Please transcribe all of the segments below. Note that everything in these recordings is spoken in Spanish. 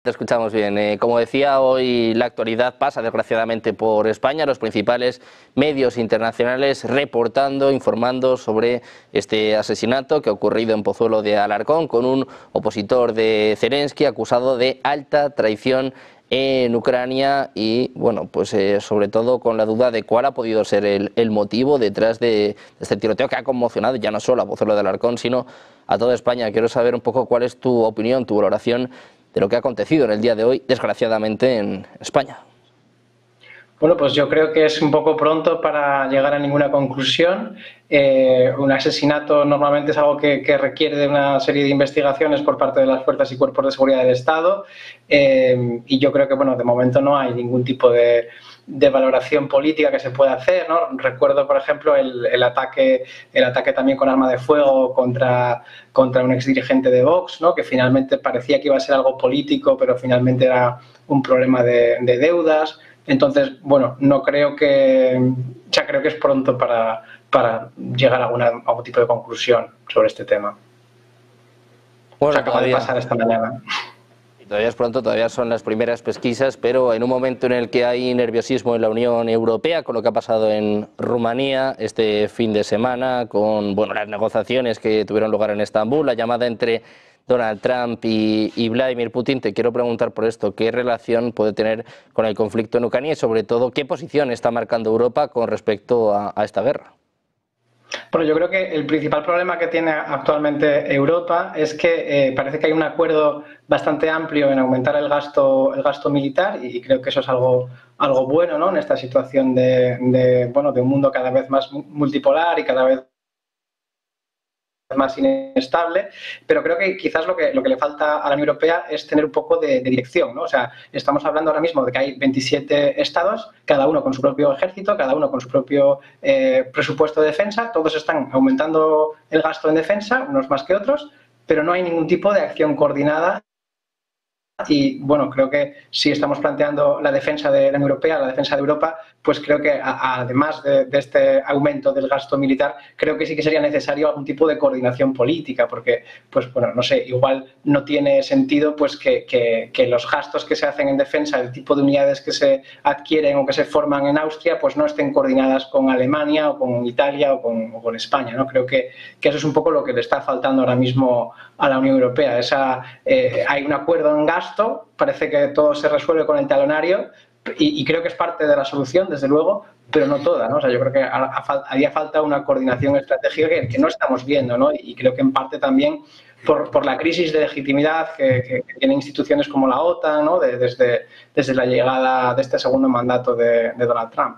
Te escuchamos bien. Como decía, hoy la actualidad pasa desgraciadamente por España, los principales medios internacionales reportando, informando sobre este asesinato que ha ocurrido en Pozuelo de Alarcón con un opositor de Zelensky acusado de alta traición en Ucrania y, bueno, pues sobre todo con la duda de cuál ha podido ser el motivo detrás de este tiroteo que ha conmocionado ya no solo a Pozuelo de Alarcón, sino a toda España. Quiero saber un poco cuál es tu opinión, tu valoración de lo que ha acontecido en el día de hoy, desgraciadamente, en España. Bueno, pues yo creo que es un poco pronto para llegar a ninguna conclusión. Un asesinato normalmente es algo que requiere de una serie de investigaciones por parte de las fuerzas y cuerpos de seguridad del Estado y yo creo que, bueno, de momento no hay ningún tipo de valoración política que se pueda hacer, ¿no? Recuerdo, por ejemplo, el ataque también con arma de fuego contra un exdirigente de Vox, ¿no? Que finalmente parecía que iba a ser algo político, pero finalmente era un problema de deudas. Entonces, bueno, no creo que... Ya creo que es pronto para llegar a algún tipo de conclusión sobre este tema. Bueno, o sea, acaba de pasar esta mañana. Todavía es pronto, todavía son las primeras pesquisas, pero en un momento en el que hay nerviosismo en la Unión Europea, con lo que ha pasado en Rumanía este fin de semana, con las negociaciones que tuvieron lugar en Estambul, la llamada entre Donald Trump y Vladimir Putin, te quiero preguntar por esto, ¿qué relación puede tener con el conflicto en Ucrania y sobre todo qué posición está marcando Europa con respecto a esta guerra? Bueno, yo creo que el principal problema que tiene actualmente Europa es que parece que hay un acuerdo bastante amplio en aumentar el gasto militar y creo que eso es algo bueno, ¿no? En esta situación de un mundo cada vez más multipolar y cada vez más inestable, pero creo que quizás lo que le falta a la Unión Europea es tener un poco de dirección, ¿no? O sea, estamos hablando ahora mismo de que hay 27 estados, cada uno con su propio ejército, cada uno con su propio presupuesto de defensa, todos están aumentando el gasto en defensa, unos más que otros, pero no hay ningún tipo de acción coordinada. Y bueno, creo que si estamos planteando la defensa de la Unión Europea, la defensa de Europa, pues creo que además de este aumento del gasto militar, creo que sí que sería necesario algún tipo de coordinación política, porque, pues bueno, no sé, igual no tiene sentido pues que los gastos que se hacen en defensa, el tipo de unidades que se adquieren o que se forman en Austria, pues no estén coordinadas con Alemania o con Italia o con España, ¿no? Creo que eso es un poco lo que le está faltando ahora mismo a la Unión Europea. Hay un acuerdo en gasto, parece que todo se resuelve con el talonario y creo que es parte de la solución, desde luego, pero no toda, ¿no? O sea, yo creo que haría falta una coordinación estratégica que no estamos viendo, ¿no? Y creo que en parte también por la crisis de legitimidad que tienen instituciones como la OTAN, ¿no? Desde la llegada de este segundo mandato de Donald Trump.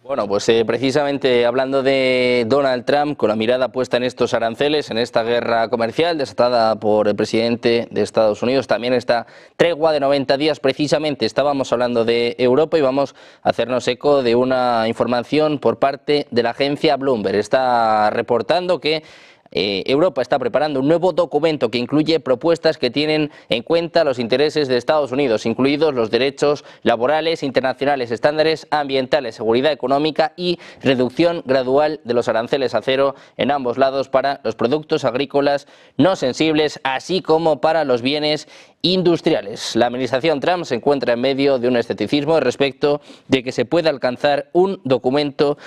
Bueno, pues precisamente hablando de Donald Trump, con la mirada puesta en estos aranceles, en esta guerra comercial desatada por el presidente de Estados Unidos, también esta tregua de 90 días, precisamente estábamos hablando de Europa y vamos a hacernos eco de una información por parte de la agencia Bloomberg. Está reportando que Europa está preparando un nuevo documento que incluye propuestas que tienen en cuenta los intereses de Estados Unidos, incluidos los derechos laborales internacionales, estándares ambientales, seguridad económica y reducción gradual de los aranceles a cero en ambos lados para los productos agrícolas no sensibles, así como para los bienes industriales. La administración Trump se encuentra en medio de un escepticismo respecto de que se pueda alcanzar un documento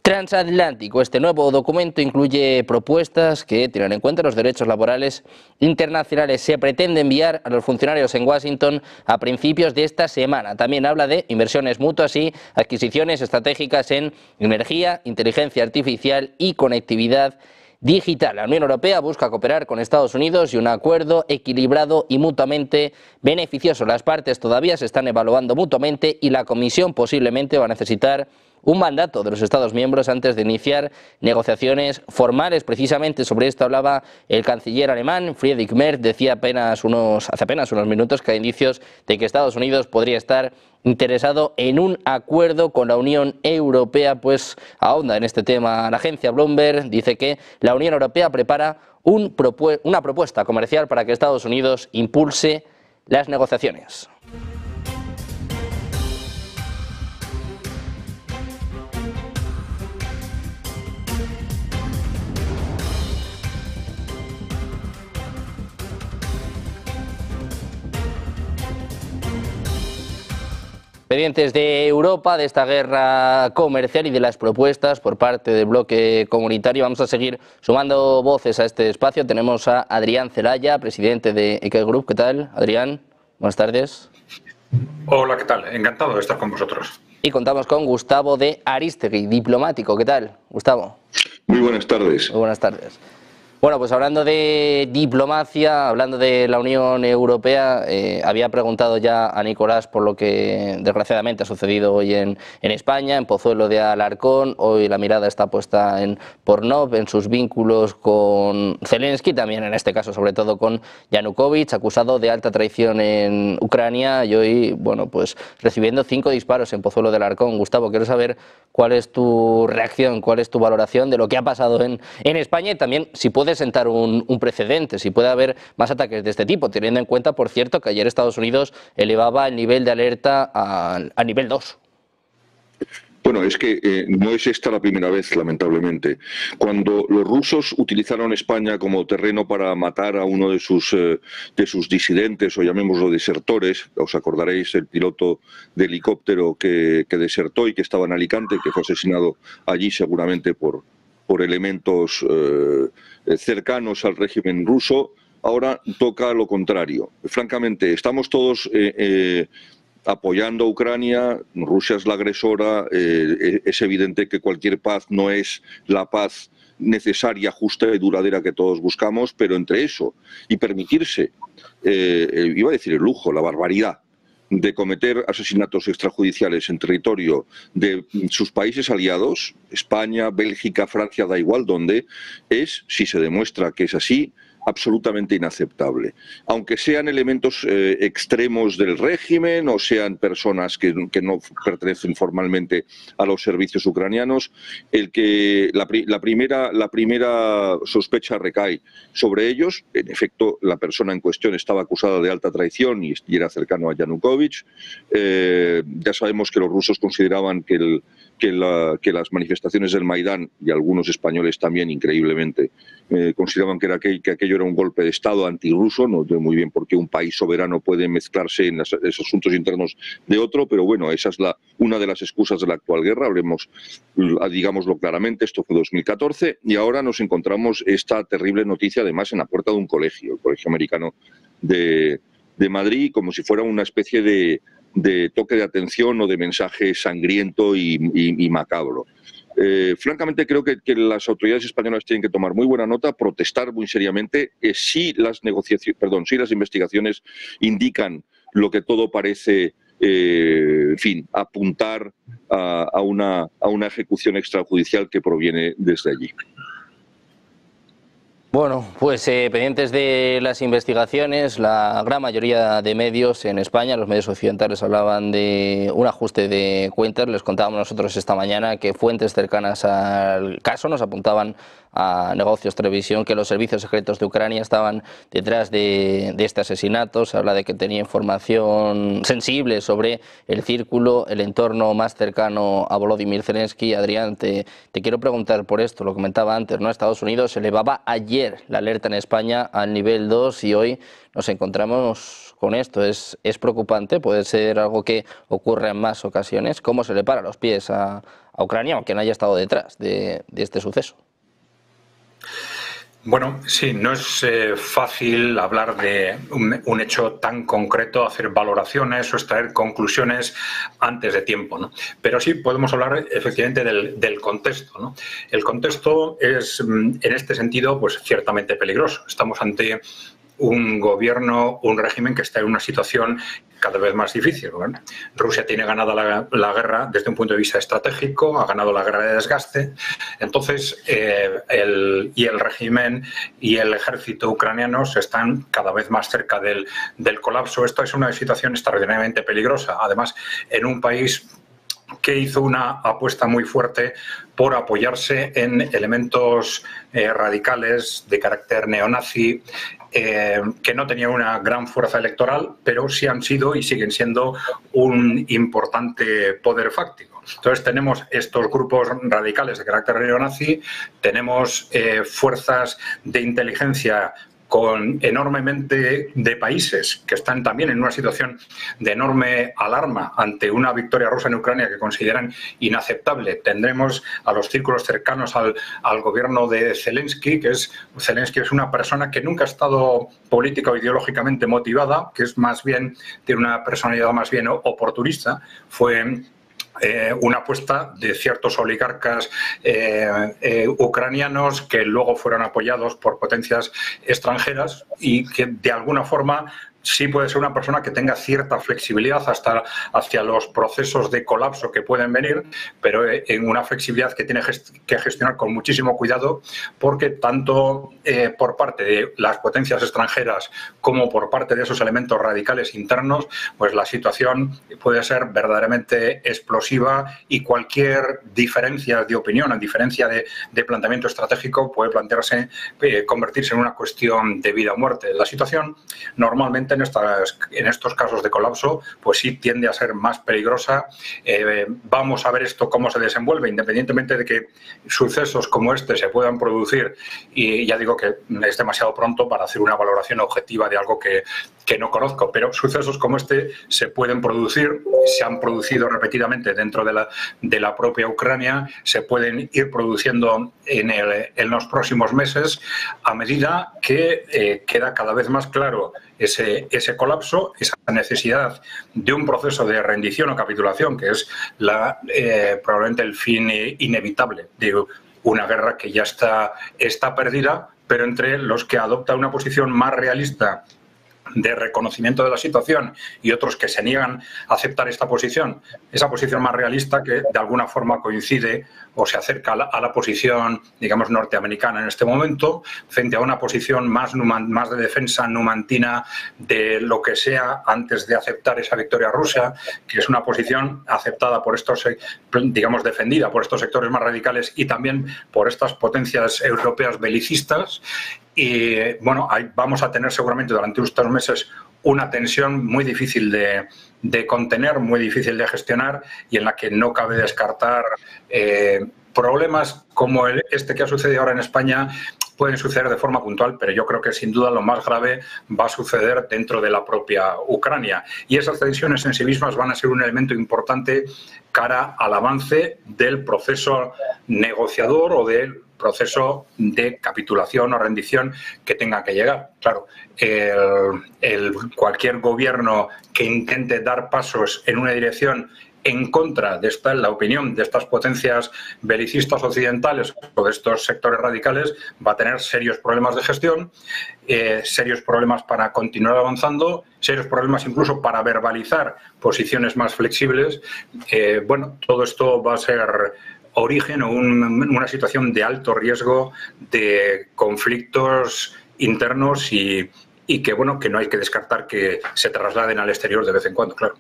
transatlántico. Este nuevo documento incluye propuestas que tienen en cuenta los derechos laborales internacionales. Se pretende enviar a los funcionarios en Washington a principios de esta semana. También habla de inversiones mutuas y adquisiciones estratégicas en energía, inteligencia artificial y conectividad digital. La Unión Europea busca cooperar con Estados Unidos y un acuerdo equilibrado y mutuamente beneficioso. Las partes todavía se están evaluando mutuamente y la Comisión posiblemente va a necesitar un mandato de los Estados miembros antes de iniciar negociaciones formales. Precisamente sobre esto hablaba el canciller alemán Friedrich Merz. Decía hace apenas unos minutos que hay indicios de que Estados Unidos podría estar interesado en un acuerdo con la Unión Europea. Pues ahonda en este tema la agencia Bloomberg. Dice que la Unión Europea prepara una propuesta comercial para que Estados Unidos impulse las negociaciones. Pendientes de Europa, de esta guerra comercial y de las propuestas por parte del bloque comunitario. Vamos a seguir sumando voces a este espacio. Tenemos a Adrián Celaya, presidente de Ekel Group. ¿Qué tal, Adrián? Buenas tardes. Hola, ¿qué tal? Encantado de estar con vosotros. Y contamos con Gustavo de Arístegui, diplomático. ¿Qué tal, Gustavo? Muy buenas tardes. Muy buenas tardes. Bueno, pues hablando de diplomacia, hablando de la Unión Europea, había preguntado ya a Nicolás por lo que desgraciadamente ha sucedido hoy en España, en Pozuelo de Alarcón. Hoy la mirada está puesta en Pornhub, en sus vínculos con Zelensky, también en este caso sobre todo con Yanukovych, acusado de alta traición en Ucrania y hoy, bueno, pues recibiendo 5 disparos en Pozuelo de Alarcón. Gustavo, quiero saber cuál es tu reacción, cuál es tu valoración de lo que ha pasado en España y también si puede sentar un precedente, si puede haber más ataques de este tipo, teniendo en cuenta, por cierto, que ayer Estados Unidos elevaba el nivel de alerta a nivel 2. Bueno, es que no es esta la primera vez, lamentablemente. Cuando los rusos utilizaron España como terreno para matar a uno de sus disidentes, o llamémoslo desertores, os acordaréis el piloto de helicóptero que desertó y que estaba en Alicante, que fue asesinado allí seguramente por elementos cercanos al régimen ruso, ahora toca lo contrario. Francamente, estamos todos apoyando a Ucrania, Rusia es la agresora, es evidente que cualquier paz no es la paz necesaria, justa y duradera que todos buscamos, pero entre eso y permitirse, iba a decir el lujo, la barbaridad, de cometer asesinatos extrajudiciales en territorio de sus países aliados, España, Bélgica, Francia, da igual dónde, es, si se demuestra que es así, absolutamente inaceptable. Aunque sean elementos extremos del régimen o sean personas que no pertenecen formalmente a los servicios ucranianos, la primera sospecha recae sobre ellos. En efecto, la persona en cuestión estaba acusada de alta traición y era cercano a Yanukovych. Ya sabemos que los rusos consideraban que las manifestaciones del Maidán, y algunos españoles también, increíblemente, consideraban que aquello era un golpe de Estado antirruso. No sé muy bien por qué un país soberano puede mezclarse en los asuntos internos de otro, pero bueno, esa es una de las excusas de la actual guerra. Digámoslo claramente, esto fue 2014 y ahora nos encontramos esta terrible noticia, además en la puerta de un colegio, el Colegio Americano de Madrid, como si fuera una especie de toque de atención o de mensaje sangriento y macabro. Francamente creo que las autoridades españolas tienen que tomar muy buena nota, protestar muy seriamente si las investigaciones indican lo que todo parece, apuntar a una ejecución extrajudicial que proviene desde allí. Bueno, pues pendientes de las investigaciones, la gran mayoría de medios en España, los medios occidentales, hablaban de un ajuste de cuentas. Les contábamos nosotros esta mañana que fuentes cercanas al caso nos apuntaban a Negocios Televisión que los servicios secretos de Ucrania estaban detrás de este asesinato. Se habla de que tenía información sensible sobre el círculo, el entorno más cercano a Volodymyr Zelensky. Adrián, te quiero preguntar por esto, lo comentaba antes, ¿no? Estados Unidos elevaba ayer la alerta en España al nivel 2 y hoy nos encontramos con esto. ¿Es preocupante? ¿Puede ser algo que ocurre en más ocasiones? ¿Cómo se le para los pies a Ucrania, aunque no haya estado detrás de este suceso? Bueno, sí, no es fácil hablar de un hecho tan concreto, hacer valoraciones o extraer conclusiones antes de tiempo, ¿no? Pero sí podemos hablar efectivamente del contexto, ¿no? El contexto es, en este sentido, pues ciertamente peligroso. Estamos ante un gobierno, un régimen que está en una situación cada vez más difícil, ¿no? Rusia tiene ganada la guerra desde un punto de vista estratégico, ha ganado la guerra de desgaste. Entonces, el régimen y el ejército ucranianos están cada vez más cerca del colapso. Esto es una situación extraordinariamente peligrosa. Además, en un país que hizo una apuesta muy fuerte por apoyarse en elementos radicales de carácter neonazi, que no tenían una gran fuerza electoral, pero sí han sido y siguen siendo un importante poder fáctico. Entonces tenemos estos grupos radicales de carácter neonazi, tenemos fuerzas de inteligencia con enormemente de países que están también en una situación de enorme alarma ante una victoria rusa en Ucrania que consideran inaceptable. Tendremos a los círculos cercanos al gobierno de Zelensky, Zelensky es una persona que nunca ha estado política o ideológicamente motivada, que es más bien, tiene una personalidad más bien oportunista. Fue una apuesta de ciertos oligarcas ucranianos que luego fueron apoyados por potencias extranjeras y que de alguna forma sí puede ser una persona que tenga cierta flexibilidad hacia los procesos de colapso que pueden venir, pero en una flexibilidad que tiene que gestionar con muchísimo cuidado, porque tanto por parte de las potencias extranjeras como por parte de esos elementos radicales internos, pues la situación puede ser verdaderamente explosiva y cualquier diferencia de opinión, a diferencia de planteamiento estratégico, puede convertirse en una cuestión de vida o muerte. La situación normalmente en estos casos de colapso, pues sí tiende a ser más peligrosa. Vamos a ver esto cómo se desenvuelve, independientemente de que sucesos como este se puedan producir, y ya digo que es demasiado pronto para hacer una valoración objetiva de algo que no conozco, pero sucesos como este se pueden producir, se han producido repetidamente dentro de la propia Ucrania, se pueden ir produciendo en los próximos meses a medida que queda cada vez más claro ese colapso, esa necesidad de un proceso de rendición o capitulación, que es probablemente el fin inevitable de una guerra que ya está perdida, pero entre los que adoptan una posición más realista de reconocimiento de la situación y otros que se niegan a aceptar esa posición más realista que de alguna forma coincide o se acerca a la posición, digamos, norteamericana en este momento, frente a una posición más de defensa numantina de lo que sea antes de aceptar esa victoria rusa, que es una posición aceptada por estos, digamos, defendida por estos sectores más radicales y también por estas potencias europeas belicistas. Y bueno, vamos a tener seguramente durante estos meses una tensión muy difícil de contener, muy difícil de gestionar y en la que no cabe descartar problemas como este que ha sucedido ahora en España. Pueden suceder de forma puntual, pero yo creo que sin duda lo más grave va a suceder dentro de la propia Ucrania. Y esas tensiones en sí mismas van a ser un elemento importante cara al avance del proceso negociador o del proceso de capitulación o rendición que tenga que llegar. Claro, cualquier gobierno que intente dar pasos en una dirección en contra de la opinión de estas potencias belicistas occidentales o de estos sectores radicales va a tener serios problemas de gestión, serios problemas para continuar avanzando, serios problemas incluso para verbalizar posiciones más flexibles. Bueno, todo esto va a ser origen o una situación de alto riesgo de conflictos internos y que, bueno, que no hay que descartar que se trasladen al exterior de vez en cuando, claro.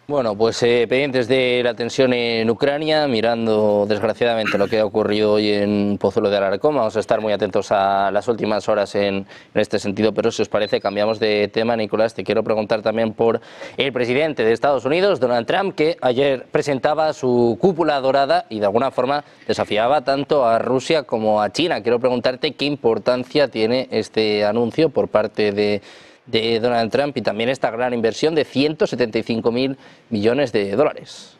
Bueno, pues pendientes de la tensión en Ucrania, mirando desgraciadamente lo que ha ocurrido hoy en Pozuelo de Alarcón. Vamos a estar muy atentos a las últimas horas en este sentido, pero si os parece cambiamos de tema. Nicolás, te quiero preguntar también por el presidente de Estados Unidos, Donald Trump, que ayer presentaba su cúpula dorada y de alguna forma desafiaba tanto a Rusia como a China. Quiero preguntarte qué importancia tiene este anuncio por parte de Donald Trump y también esta gran inversión de 175.000 millones de dólares.